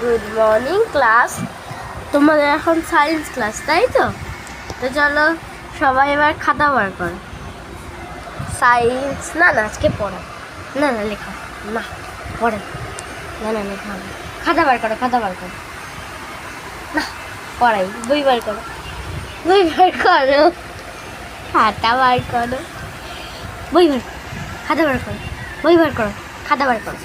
Good morning class. তোমাদের এখন science class, তাই তো? তো চলো সবাই এবার খাতা বার করো। সায়েন্স না আজকে পড়া না লেখা না পড়ে না লেখা হবে। খাতা বার করো না পড়াই। বই বার করো খাতা বার করো বই বার খাতা বার করো বই বার করো খাতা বার করো।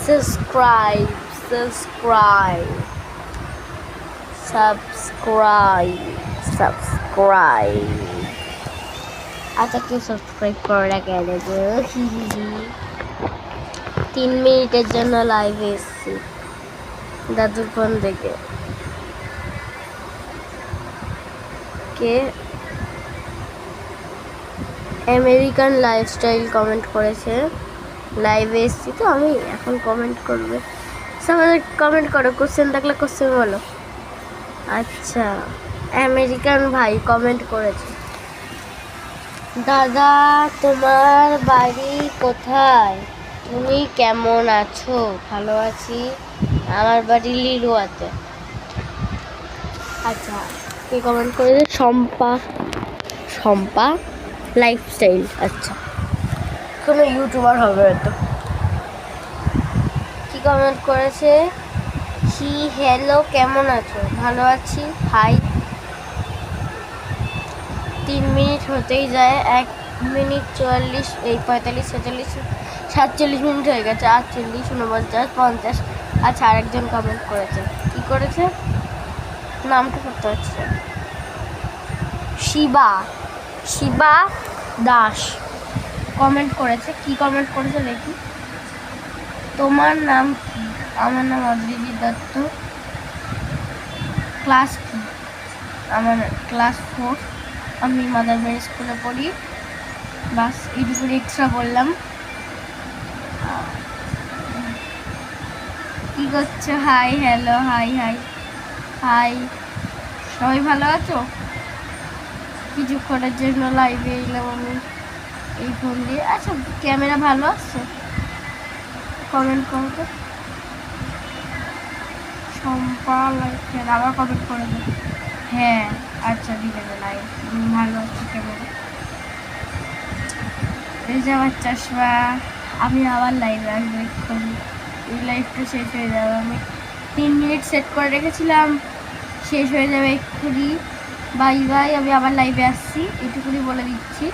subscribe আচ্ছা কেউ সাবস্ক্রাইব করো না কেন গো? 3 মিনিটের জন্য লাইভে এসেছি দাদুর ফোন থেকে। কে আমেরিকান লাইফস্টাইল কমেন্ট করেছে। লাইভে এসেছি তো আমি, এখন কমেন্ট করবে। সবাই কমেন্ট করো, কোশ্চেন থাকলে কোশ্চেন বলো। আচ্ছা আমেরিকান ভাই কমেন্ট করেছে, দাদা তোমার বাড়ি কোথায়, তুমি কেমন আছো? ভালো আছি, আমার বাড়ি লিলুয়াতে। আচ্ছা কে কমেন্ট করেছে? শম্পা লাইফস্টাইল। আচ্ছা কোনো ইউটিউবার হবে হয়তো। কি কমেন্ট করেছে? হ্যালো কেমন আছো? ভালো আছি, হাই। 3 মিনিট হতেই যায়, 1 মিনিট 44 45 46 47 মিনিট হয়ে গেছে। 48 49 50। আচ্ছা আরেকজন কমেন্ট করেছে। কি করেছে নামটা করতে হচ্ছে? শিবা দাস কমেন্ট করেছে। কি কমেন্ট করেছে দেখি। তোমার নাম কি? আমার নাম অদ্রিজি দত্ত। ক্লাস কি? আমার ক্লাস 4। আমি মাদারবাড়ি স্কুলে পড়ি। বাস এইটুকু এক্সট্রা বললাম। কি করছো? হাই হ্যালো হাই সবাই ভালো আছো? কিছুক্ষণের জন্য লাইভে এলাম আমি এই ফোন দিয়ে। আচ্ছা ক্যামেরা ভালো আসছে? কমেন্ট করো তো। শম্পা লাইফের আবার কমেন্ট করে দেব। হ্যাঁ আচ্ছা দিকে লাইভ ভালো আছে ক্যামেরা। এই যে আমার চশমা। আমি আবার লাইভে আসবো এক্ষুনি। এই লাইভটা শেষ হয়ে যাবে। আমি 3 মিনিট সেট করে রেখেছিলাম, শেষ হয়ে যাবে এক্ষুনি। বাই আমি আবার লাইভে আসছি, এটুকুনি বলে দিচ্ছি।